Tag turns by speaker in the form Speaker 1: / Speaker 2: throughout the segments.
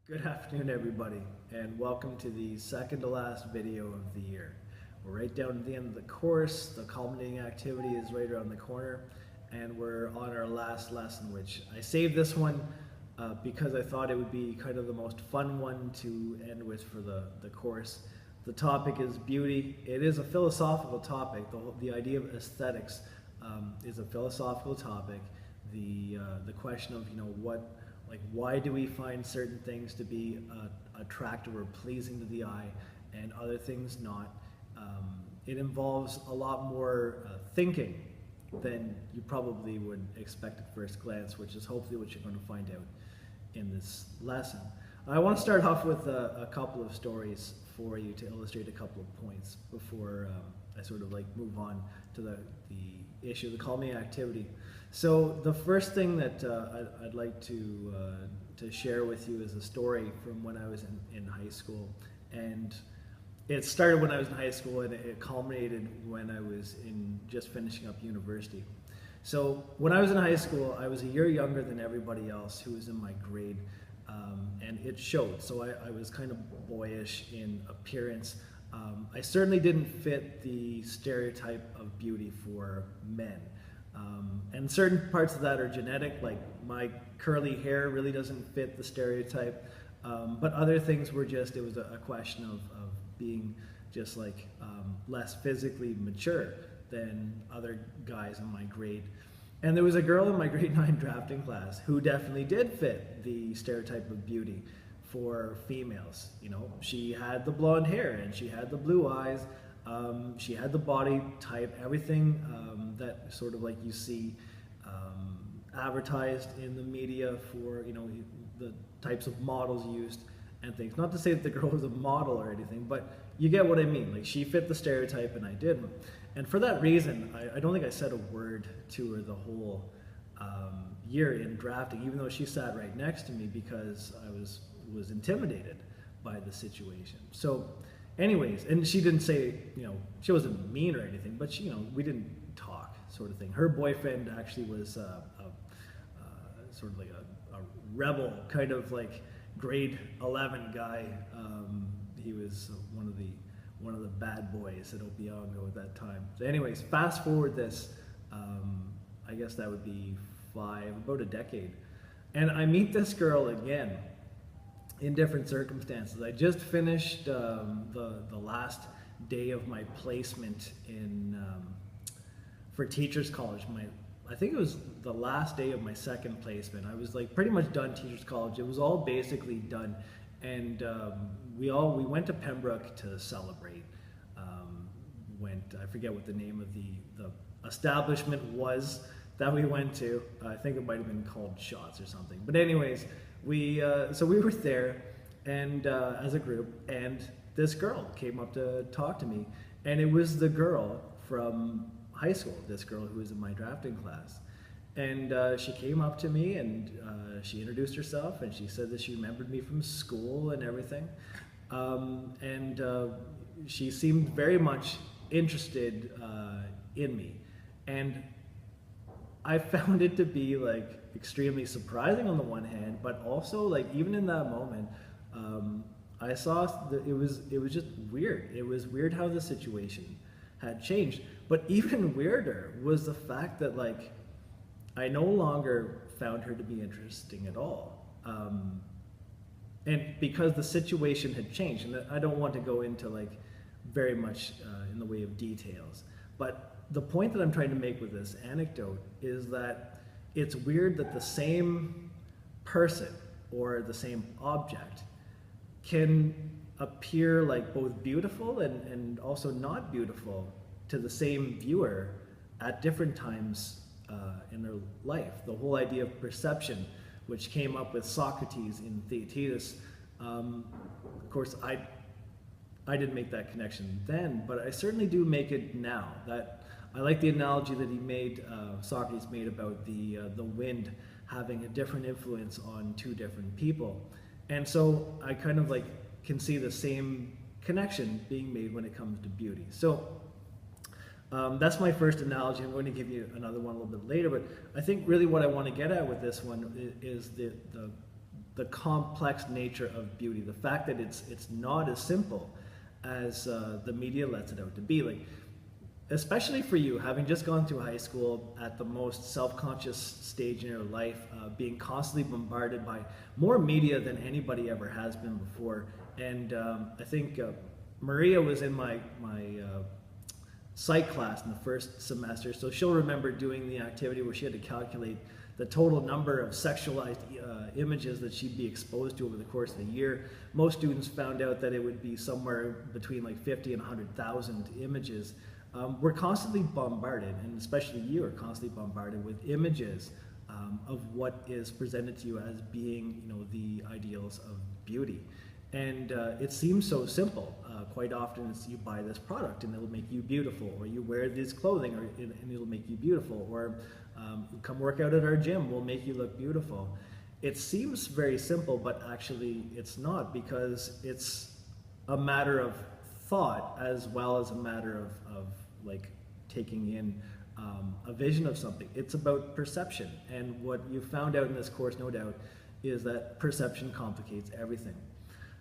Speaker 1: Good afternoon, everybody, and welcome to the second to last video of the year. We're right down to the end of the course. The culminating activity is right around the corner, and we're on our last lesson, which I saved this one because I thought it would be kind of the most fun one to end with for the course. The topic is beauty. It is a philosophical topic. The idea of aesthetics is a philosophical topic. The question of, why do we find certain things to be attractive or pleasing to the eye and other things not? It involves a lot more thinking than you probably would expect at first glance, which is hopefully what you're going to find out in this lesson. I want to start off with a couple of stories for you to illustrate a couple of points before I sort of move on to the issue of the culminating activity. So the first thing that I'd like to share with you is a story from when I was in high school, and it started when I was in high school and it culminated when I was just finishing up university. So when I was in high school, I was a year younger than everybody else who was in my grade, and it showed. So I was kind of boyish in appearance. I certainly didn't fit the stereotype of beauty for men. And certain parts of that are genetic, like my curly hair really doesn't fit the stereotype. But other things were it was a question of being just less physically mature than other guys in my grade. And there was a girl in my grade 9 drafting class who definitely did fit the stereotype of beauty for females. You know, she had the blonde hair and she had the blue eyes. She had the body type, everything that sort of you see advertised in the media for, the types of models used and things. Not to say that the girl was a model or anything, but you get what I mean. Like, she fit the stereotype and I didn't. And for that reason, I don't think I said a word to her the whole year in drafting, even though she sat right next to me, because I was intimidated by the situation. So anyways, and she didn't say, she wasn't mean or anything, but she, we didn't talk, sort of thing. Her boyfriend actually was sort of a rebel, kind of grade 11 guy. He was one of the bad boys at Opeongo at that time. So anyways, fast forward this, I guess that would be about a decade. And I meet this girl again in different circumstances. I just finished the last day of my placement for Teachers College. I think it was the last day of my second placement. I was pretty much done Teachers College. It was all basically done, and we went to Pembroke to celebrate. I forget what the name of the establishment was that we went to. I think it might have been called Shots or something. But anyways, so we were there, and as a group, and this girl came up to talk to me, and it was the girl from high school, this girl who was in my drafting class. And she came up to me and she introduced herself, and she said that she remembered me from school and everything. And she seemed very much interested in me. And I found it to be extremely surprising on the one hand, but also even in that moment, I saw that it was just weird. It was weird how the situation had changed. But even weirder was the fact that I no longer found her to be interesting at all. And because the situation had changed, and I don't want to go into very much in the way of details, but the point that I'm trying to make with this anecdote is that it's weird that the same person or the same object can appear both beautiful and also not beautiful to the same viewer at different times in their life. The whole idea of perception, which came up with Socrates in Theaetetus. Of course, I didn't make that connection then, but I certainly do make it now. That I like the analogy that Socrates made about the wind having a different influence on two different people. And so I kind of can see the same connection being made when it comes to beauty. So that's my first analogy. I'm going to give you another one a little bit later, but I think really what I want to get at with this one is the the complex nature of beauty, the fact that it's not as simple as the media lets it out to be. Like, especially for you, having just gone through high school at the most self-conscious stage in your life, being constantly bombarded by more media than anybody ever has been before. And I think Maria was in my psych class in the first semester, so she'll remember doing the activity where she had to calculate the total number of sexualized images that she'd be exposed to over the course of the year. Most students found out that it would be somewhere between like 50 and 100,000 images. We're constantly bombarded, and especially you are constantly bombarded with images of what is presented to you as being, you know, the ideals of beauty. And it seems so simple. Quite often it's you buy this product and it'll make you beautiful, or you wear this clothing and it'll make you beautiful, or come work out at our gym, we'll make you look beautiful. It seems very simple, but actually it's not, because it's a matter of thought as well as a matter of like taking in a vision of something. It's about perception, and what you found out in this course, no doubt, is that perception complicates everything.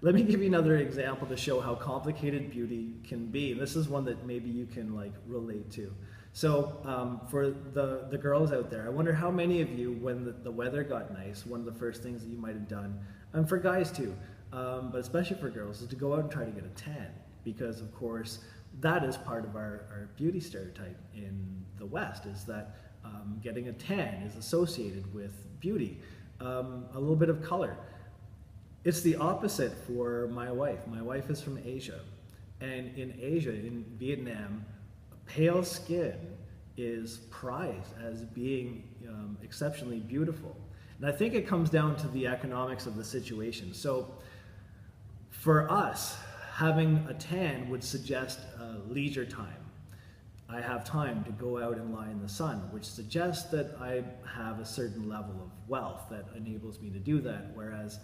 Speaker 1: Let me give you another example to show how complicated beauty can be. This is one that maybe you can like relate to. So for the girls out there, I wonder how many of you, when the weather got nice, one of the first things that you might have done, and for guys too, but especially for girls, is to go out and try to get a tan. Because of course, that is part of our beauty stereotype in the West, is that getting a tan is associated with beauty, a little bit of color. It's the opposite for my wife. My wife is from Asia, and in Asia, in Vietnam, pale skin is prized as being exceptionally beautiful. And I think it comes down to the economics of the situation. So for us, having a tan would suggest leisure time. I have time to go out and lie in the sun, which suggests that I have a certain level of wealth that enables me to do that. Whereas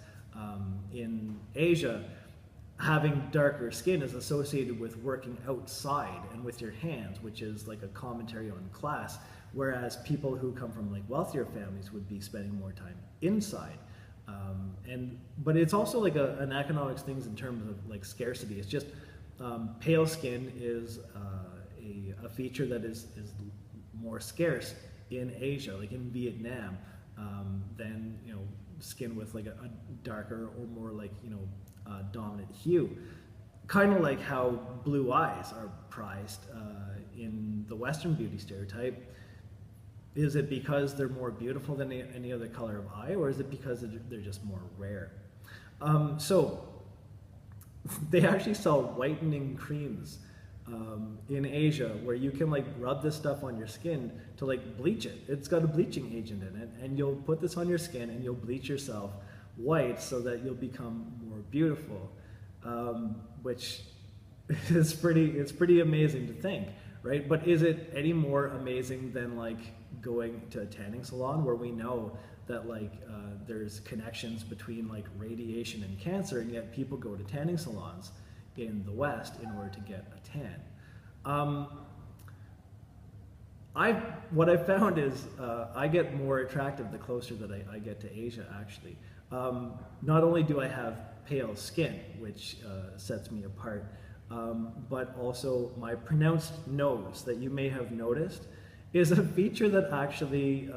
Speaker 1: in Asia, having darker skin is associated with working outside and with your hands, which is like a commentary on class. Whereas people who come from like wealthier families would be spending more time inside. But it's also like an economics things in terms of like scarcity. It's just pale skin is a feature that is more scarce in Asia, like in Vietnam, than, you know, skin with like a darker or more like, you know, dominant hue. Kind of like how blue eyes are prized in the Western beauty stereotype. Is it because they're more beautiful than any other color of eye, or is it because they're just more rare? So they actually sell whitening creams in Asia, where you can like rub this stuff on your skin to like bleach it. It's got a bleaching agent in it, and you'll put this on your skin and you'll bleach yourself white so that you'll become more beautiful, which is pretty amazing to think, right? But is it any more amazing than like going to a tanning salon, where we know that like there's connections between like radiation and cancer, and yet people go to tanning salons in the West in order to get a tan? What I found is I get more attractive the closer that I get to Asia, actually. Not only do I have pale skin, which sets me apart, but also my pronounced nose that you may have noticed is a feature that actually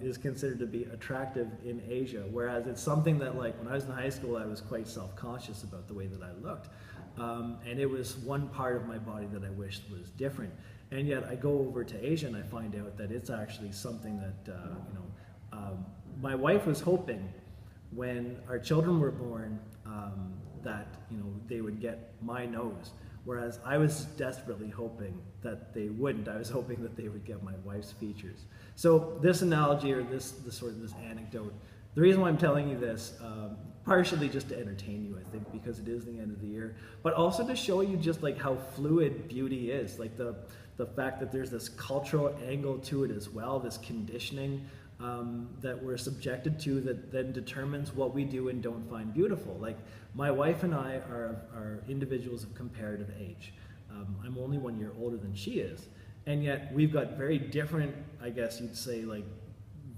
Speaker 1: is considered to be attractive in Asia, whereas it's something that, like, when I was in high school, I was quite self-conscious about the way that I looked. And it was one part of my body that I wished was different. And yet I go over to Asia and I find out that it's actually something that, my wife was hoping when our children were born that, they would get my nose. Whereas I was desperately hoping that they wouldn't. I was hoping that they would get my wife's features. So this analogy, or this anecdote, the reason why I'm telling you this, partially just to entertain you, I think, because it is the end of the year, but also to show you just like how fluid beauty is, like the fact that there's this cultural angle to it as well, this conditioning that we're subjected to that then determines what we do and don't find beautiful. Like, my wife and I are individuals of comparative age. I'm only 1 year older than she is, and yet we've got very different, I guess you'd say, like,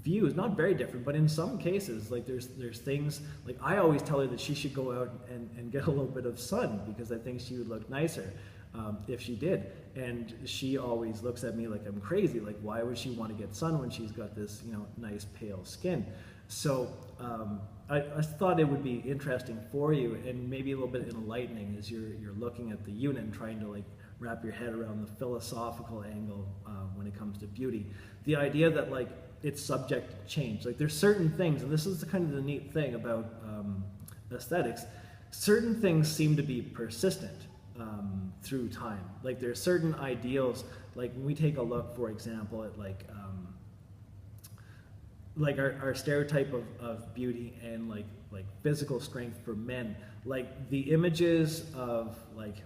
Speaker 1: views, not very different, but in some cases, like there's things, like I always tell her that she should go out and get a little bit of sun because I think she would look nicer if she did. And she always looks at me like I'm crazy, like why would she want to get sun when she's got this, you know, nice pale skin? So I thought it would be interesting for you and maybe a little bit enlightening as you're looking at the unit and trying to like wrap your head around the philosophical angle when it comes to beauty. The idea that like it's subject to change. Like there's certain things, and this is the kind of the neat thing about aesthetics, certain things seem to be persistent through time. Like there's certain ideals, like when we take a look, for example, at like our stereotype of beauty and like physical strength for men, like the images of like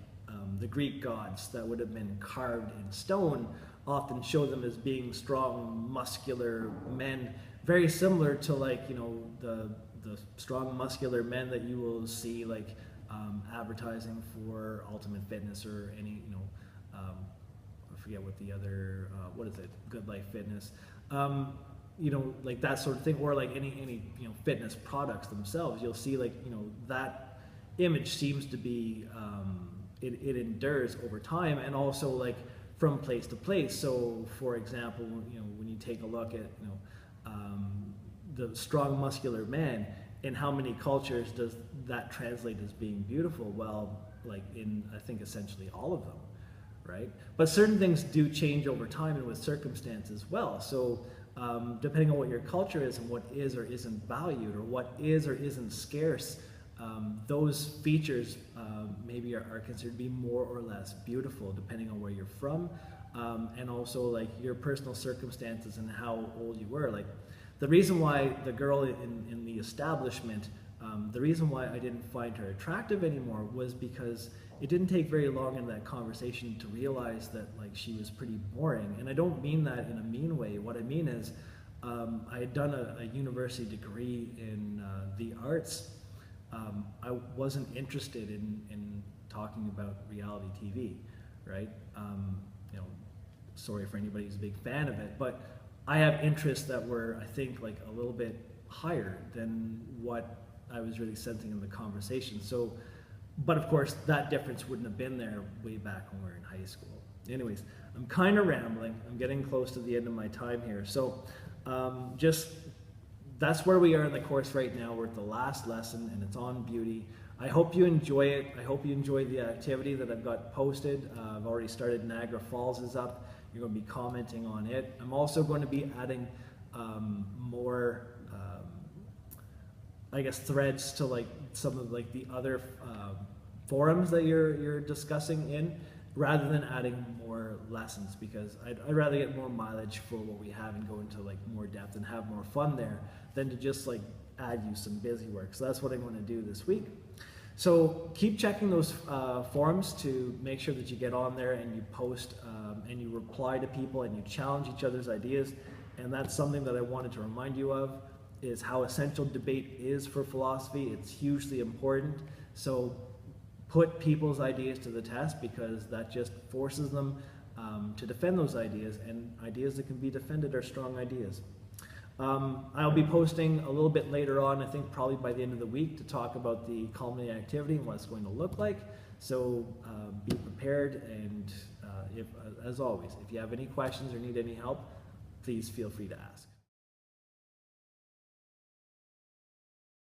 Speaker 1: the Greek gods that would have been carved in stone often show them as being strong, muscular men, very similar to like, you know, the strong, muscular men that you will see like advertising for Ultimate Fitness or any, you know, I forget what the other, what is it, Good Life Fitness, you know, like that sort of thing, or like any you know, fitness products themselves. You'll see like, you know, that image seems to be, it endures over time and also like from place to place. So for example, you know, when you take a look at, you know, the strong muscular man, in how many cultures does that translate as being beautiful? Well, like in, I think essentially all of them, right? But certain things do change over time and with circumstance as well. So depending on what your culture is and what is or isn't valued or what is or isn't scarce, those features maybe are considered to be more or less beautiful depending on where you're from, and also like your personal circumstances and how old you were. Like the reason why the girl in the establishment, the reason why I didn't find her attractive anymore was because it didn't take very long in that conversation to realize that like she was pretty boring. And I don't mean that in a mean way. What I mean is I had done a university degree in the arts. I wasn't interested in talking about reality TV, right? You know, sorry for anybody who's a big fan of it, but I have interests that were, I think, like a little bit higher than what I was really sensing in the conversation. So, but of course, that difference wouldn't have been there way back when we were in high school. Anyways, I'm kind of rambling. I'm getting close to the end of my time here. So, just that's where we are in the course right now. We're at the last lesson and it's on beauty. I hope you enjoy it. I hope you enjoy the activity that I've got posted. I've already started Niagara Falls is up. You're going to be commenting on it. I'm also going to be adding more, I guess, threads to like some of like the other forums that you're discussing in, rather than adding more lessons, because I'd rather get more mileage for what we have and go into like more depth and have more fun there than to just like add you some busy work. So that's what I'm going to do this week. So keep checking those forums to make sure that you get on there and you post and you reply to people and you challenge each other's ideas. And that's something that I wanted to remind you of, is how essential debate is for philosophy. It's hugely important. So put people's ideas to the test, because that just forces them to defend those ideas, and ideas that can be defended are strong ideas. I'll be posting a little bit later on, I think probably by the end of the week, to talk about the culminating activity and what it's going to look like. So be prepared, and as always, if you have any questions or need any help, please feel free to ask.